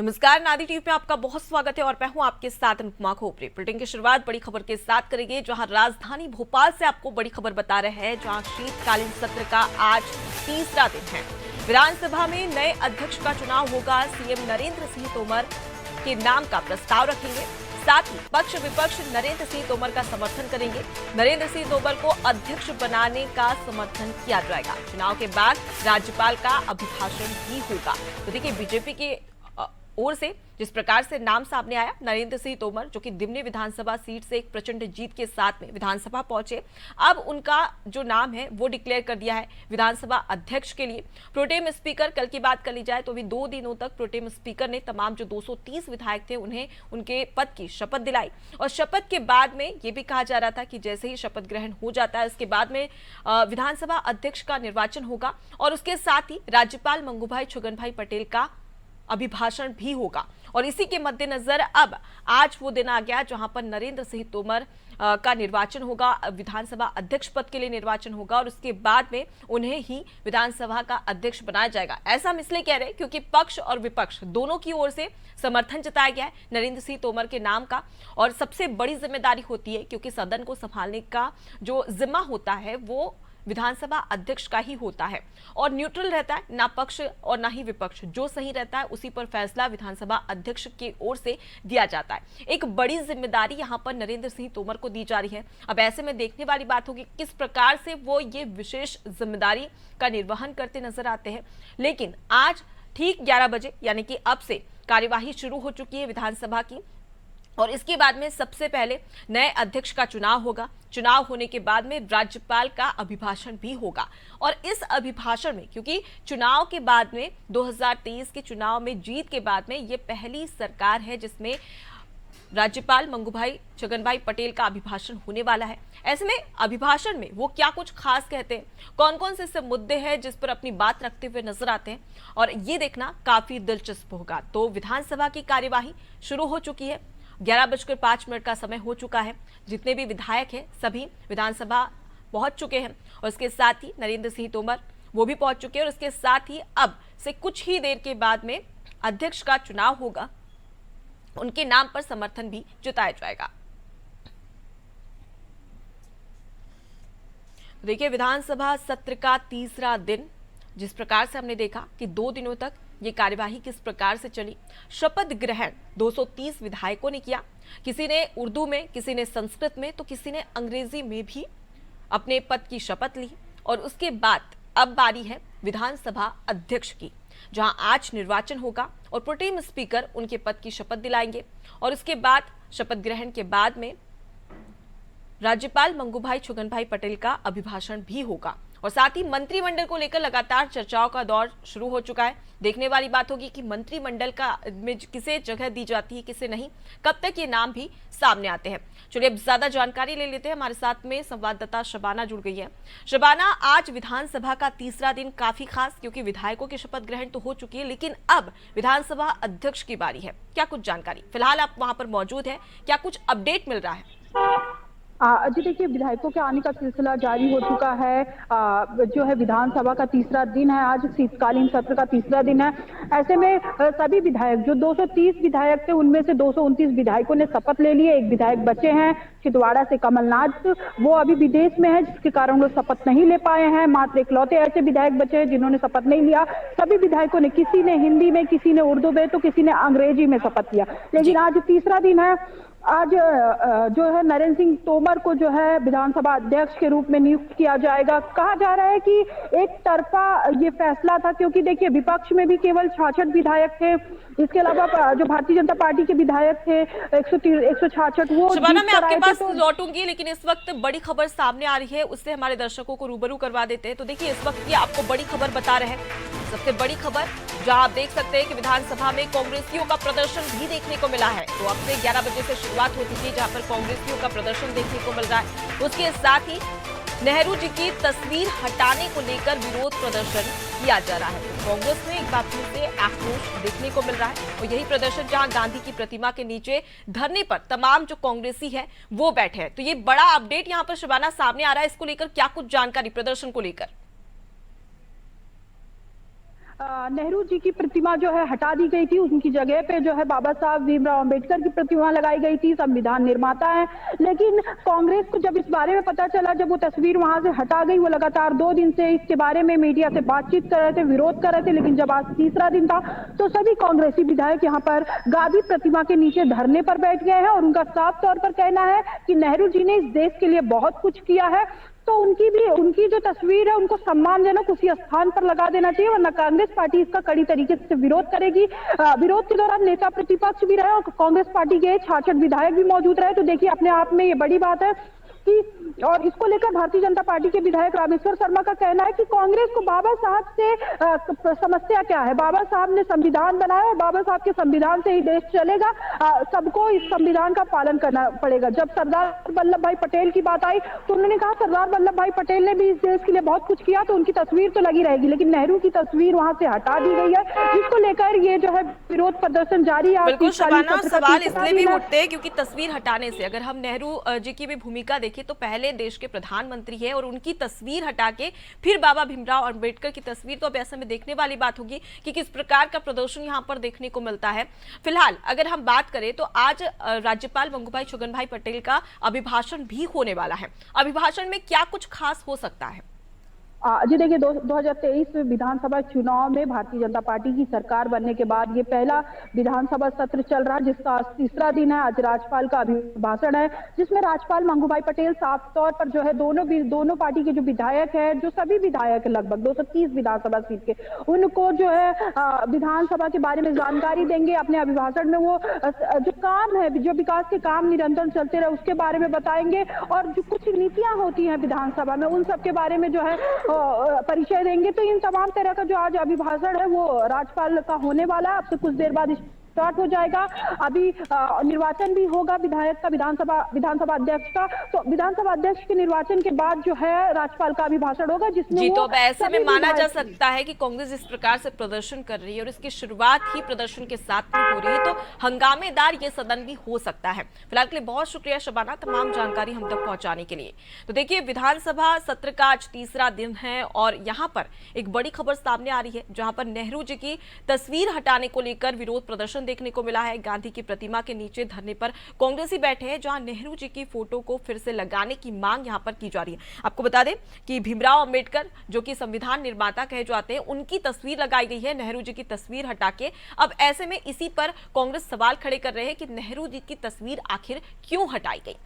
नमस्कार, नादी टीवी में आपका बहुत स्वागत है और मैं हूं आपके साथ अनुपमा खोपरे। बुलेटिन की शुरुआत बड़ी खबर के साथ करेंगे, जहां राजधानी भोपाल से आपको बड़ी खबर बता रहे हैं, जहां शीतकालीन सत्र का आज तीसरा दिन है। विधानसभा में नए अध्यक्ष का चुनाव होगा। सीएम नरेंद्र सिंह तोमर के नाम का प्रस्ताव रखेंगे। साथ ही पक्ष विपक्ष नरेंद्र सिंह तोमर का समर्थन करेंगे। नरेंद्र सिंह तोमर को अध्यक्ष बनाने का समर्थन किया जाएगा। चुनाव के बाद राज्यपाल का अभिभाषण भी होगा। तो देखिए, बीजेपी के ओर से जिस प्रकार से नाम सामने आया, नरेंद्र सिंह तोमर जो कि दिमनी विधानसभा सीट से एक प्रचंड जीत के साथ में विधानसभा पहुंचे, अब उनका जो नाम है वो डिक्लेयर कर दिया है विधानसभा अध्यक्ष के लिए। प्रोटेम स्पीकर, कल की बात कर ली जाए तो भी 2 दिनों तक प्रोटेम स्पीकर ने तमाम जो 230 विधायक थे उन्हें उनके पद की शपथ दिलाई। और शपथ के बाद में ये भी कहा जा रहा था कि जैसे ही शपथ ग्रहण हो जाता है उसके बाद में विधानसभा अध्यक्ष का निर्वाचन होगा और उसके साथ ही राज्यपाल मंगूभाई छगनभाई पटेल का अभिभाषण भी होगा। और इसी के मद्देनजर अब आज वो दिन आ गया जहां पर नरेंद्र सिंह तोमर का निर्वाचन होगा, विधानसभा अध्यक्ष पद के लिए निर्वाचन होगा और उसके बाद में उन्हें ही विधानसभा का अध्यक्ष बनाया जाएगा। ऐसा हम इसलिए कह रहे हैं क्योंकि पक्ष और विपक्ष दोनों की ओर से समर्थन जताया गया है नरेंद्र सिंह तोमर के नाम का। और सबसे बड़ी जिम्मेदारी होती है, क्योंकि सदन को संभालने का जो जिम्मा होता है वो विधानसभा अध्यक्ष का ही होता है और न्यूट्रल रहता है, ना पक्ष और ना ही विपक्ष। जो सही रहता है उसी पर फैसला विधानसभा अध्यक्ष की ओर से दिया जाता है। एक बड़ी जिम्मेदारी यहां पर नरेंद्र सिंह तोमर को दी जा रही है। अब ऐसे में देखने वाली बात होगी किस प्रकार से वो ये विशेष जिम्मेदारी का निर्वहन करते नजर आते हैं। लेकिन आज ठीक 11 बजे यानी कि अब से कार्यवाही शुरू हो चुकी है विधानसभा की और इसके बाद में सबसे पहले नए अध्यक्ष का चुनाव होगा। चुनाव होने के बाद में राज्यपाल का अभिभाषण भी होगा और इस अभिभाषण में, क्योंकि चुनाव के बाद में 2023 के चुनाव में जीत के बाद में ये पहली सरकार है जिसमें राज्यपाल मंगूभाई छगनभाई पटेल का अभिभाषण होने वाला है। ऐसे में अभिभाषण में वो क्या कुछ खास कहते हैं, कौन कौन से ऐसे मुद्दे हैं जिस पर अपनी बात रखते हुए नजर आते हैं, और ये देखना काफी दिलचस्प होगा। तो विधानसभा की कार्यवाही शुरू हो चुकी है। 11:05 का समय हो चुका है। जितने भी विधायक हैं सभी विधानसभा पहुंच चुके हैं और इसके साथ ही नरेंद्र सिंह तोमर वो भी पहुंच चुके हैं और इसके साथ ही अब से कुछ ही देर के बाद में अध्यक्ष का चुनाव होगा। उनके नाम पर समर्थन भी जताया जाएगा। देखिए, विधानसभा सत्र का तीसरा दिन, जिस प्रकार से हमने देखा कि 2 दिनों तक ये कार्यवाही किस प्रकार से चली। शपथ ग्रहण 230 विधायकों ने किया। किसी ने उर्दू में, किसी ने संस्कृत में, तो किसी ने अंग्रेजी में भी अपने पद की शपथ ली। और उसके बाद अब बारी है विधानसभा अध्यक्ष की, जहां आज निर्वाचन होगा और प्रोटेम स्पीकर उनके पद की शपथ दिलाएंगे। और उसके बाद शपथ ग्रहण के बाद में राज्यपाल मंगूभाई छगनभाई पटेल का अभिभाषण भी होगा। और साथ ही मंत्रिमंडल को लेकर लगातार चर्चाओं का दौर शुरू हो चुका है। देखने वाली बात होगी कि मंत्रिमंडल का में किसे जगह दी जाती है, किसे नहीं, कब तक ये नाम भी सामने आते हैं। चलिए अब ज्यादा जानकारी ले लेते हैं। हमारे साथ में संवाददाता शबाना जुड़ गई है। शबाना, आज विधानसभा का तीसरा दिन काफी खास, क्योंकि विधायकों की शपथ ग्रहण तो हो चुकी है, लेकिन अब विधानसभा अध्यक्ष की बारी है। क्या कुछ जानकारी, फिलहाल आप वहां पर मौजूद है, क्या कुछ अपडेट मिल रहा है? जी देखिए, विधायकों के आने का सिलसिला जारी हो चुका है। जो है विधानसभा का तीसरा दिन है, आज शीतकालीन सत्र का तीसरा दिन है। ऐसे में सभी विधायक, जो 230 विधायक थे उनमें से 229 विधायकों ने शपथ ले लिए। एक विधायक बचे हैं छिंदवाड़ा से कमलनाथ, वो अभी विदेश में है जिसके कारण वो शपथ नहीं ले पाए हैं। मात्र इकलौते ऐसे विधायक बचे हैं जिन्होंने शपथ नहीं लिया। सभी विधायकों ने, किसी ने हिंदी में, किसी ने उर्दू में, तो किसी ने अंग्रेजी में शपथ लिया। लेकिन आज तीसरा दिन है। आज जो है नरेंद्र सिंह तोमर को जो है विधानसभा अध्यक्ष के रूप में नियुक्त किया जाएगा। कहा जा रहा है कि एक तरफा ये फैसला था, क्योंकि देखिए विपक्ष में भी केवल 66 विधायक थे। इसके अलावा जो भारतीय जनता पार्टी के विधायक थे 166, वो शबाना, मैं आपके पास लौटूंगी, लेकिन इस वक्त बड़ी खबर सामने आ रही है, उससे हमारे दर्शकों को रूबरू करवा देते हैं। तो देखिए, इस वक्त ये आपको बड़ी खबर बता रहे हैं। सबसे बड़ी खबर, जहां आप देख सकते हैं कि विधानसभा में कांग्रेसियों का प्रदर्शन भी देखने को मिला है। तो अब से 11 बजे से शुरुआत हो चुकी है, जहां पर कांग्रेसियों का प्रदर्शन देखने को मिल रहा है। उसके साथ ही नेहरू जी की तस्वीर हटाने को लेकर विरोध प्रदर्शन किया जा रहा है। तो कांग्रेस में एक बार फिर से आक्रोश देखने को मिल रहा है और यही प्रदर्शन जहां गांधी की प्रतिमा के नीचे धरने पर तमाम जो कांग्रेसी है वो बैठे हैं। तो ये बड़ा अपडेट यहाँ पर शबाना सामने आ रहा है। इसको लेकर क्या कुछ जानकारी प्रदर्शन को लेकर? नेहरू जी की प्रतिमा जो है हटा दी गई थी, उनकी जगह पे जो है बाबा साहब भीमराव अंबेडकर की प्रतिमा लगाई गई थी। संविधान निर्माता है, लेकिन कांग्रेस को जब इस बारे में पता चला, जब वो तस्वीर वहां से हटा गई, वो लगातार 2 दिन से इसके बारे में मीडिया से बातचीत कर रहे थे, विरोध कर रहे थे। लेकिन जब आज तीसरा दिन था तो सभी कांग्रेसी विधायक यहाँ पर गांधी प्रतिमा के नीचे धरने पर बैठ गए हैं और उनका साफ तौर पर कहना है कि नेहरू जी ने इस देश के लिए बहुत कुछ किया है, तो उनकी जो तस्वीर है उनको सम्मानजनक उसी स्थान पर लगा देना चाहिए, वरना कांग्रेस पार्टी इसका कड़ी तरीके से विरोध करेगी। विरोध के दौरान नेता प्रतिपक्ष भी रहे और कांग्रेस पार्टी के 66 विधायक भी मौजूद रहे। तो देखिए, अपने आप में ये बड़ी बात है कि, और इसको लेकर भारतीय जनता पार्टी के विधायक रामेश्वर शर्मा का कहना है कि कांग्रेस को बाबा साहब से समस्या क्या है। बाबा साहब ने संविधान बनाया और बाबा साहब के संविधान से ही देश चलेगा। सबको इस संविधान का पालन करना पड़ेगा। जब सरदार वल्लभ भाई पटेल की बात आई तो उन्होंने कहा सरदार वल्लभ भाई पटेल ने भी इस देश के लिए बहुत कुछ किया, तो उनकी तस्वीर तो लगी रहेगी, लेकिन नेहरू की तस्वीर वहां से हटा दी गई है, जिसको लेकर ये जो है विरोध प्रदर्शन जारी है। बिल्कुल शबाना, सवाल इसलिए भी उठते हैं क्योंकि तस्वीर हटाने से, अगर हम नेहरू जी की भी भूमिका देखें तो पहले देश के प्रधानमंत्री है और उनकी तस्वीर हटा के फिर बाबा भीमराव अंबेडकर की तस्वीर, तो अब ऐसे में देखने वाली बात होगी कि किस प्रकार का प्रदर्शन यहां पर देखने को मिलता है। फिलहाल अगर हम बात करें तो आज राज्यपाल मंगूभाई छगन भाई पटेल का अभिभाषण भी होने वाला है। अभिभाषण में क्या कुछ खास हो सकता है? जी देखिए, 2023 विधानसभा चुनाव में भारतीय जनता पार्टी की सरकार बनने के बाद ये पहला विधानसभा सत्र चल रहा है, जिसका आज तीसरा दिन है। आज राज्यपाल का अभिभाषण है, जिसमें राज्यपाल मंगूभाई पटेल साफ तौर पर जो है दोनों पार्टी के जो विधायक है, जो सभी विधायक लगभग 230 विधानसभा सीट के, उनको जो है विधानसभा के बारे में जानकारी देंगे। अपने अभिभाषण में वो जो काम है, जो विकास के काम निरंतर चलते रहे, उसके बारे में बताएंगे और जो कुछ नीतियां होती हैं विधानसभा में, उन सब के बारे में जो है परिचय देंगे। तो इन तमाम तरह का जो आज अभिभाषण है वो राज्यपाल का होने वाला है। अब से कुछ देर बाद स्टार्ट हो जाएगा। अभी निर्वाचन भी होगा विधायक का, विधानसभा अध्यक्ष का। तो विधानसभा अध्यक्ष के निर्वाचन के बाद जो है राज्यपाल का अभिभाषण होगा, जिसमें जी, तो अब ऐसे में माना जा सकता है कि कांग्रेस इस प्रकार से प्रदर्शन कर रही है और इसकी शुरुआत ही प्रदर्शन के साथ में हो रही है, तो हंगामेदार ये सदन भी हो सकता है। फिलहाल के लिए बहुत शुक्रिया शबाना, तमाम जानकारी हम तक पहुंचाने के लिए। तो देखिए, विधानसभा सत्र का आज तीसरा दिन है और यहाँ पर एक बड़ी खबर सामने आ रही है, जहां पर नेहरू जी की तस्वीर हटाने को लेकर विरोध प्रदर्शन देखने को मिला है। गांधी की प्रतिमा के नीचे धरने पर कांग्रेसी बैठे हैं, जहां नेहरू जी की फोटो को फिर से लगाने की मांग यहां पर की जा रही है। आपको बता दें कि भीमराव अंबेडकर, जो कि संविधान निर्माता कहे जाते हैं, उनकी तस्वीर लगाई गई है, नेहरू जी की तस्वीर हटा के। अब ऐसे में इसी पर कांग्रेस सवाल खड़े कर रहे हैं कि नेहरू जी की तस्वीर आखिर क्यों हटाई गई।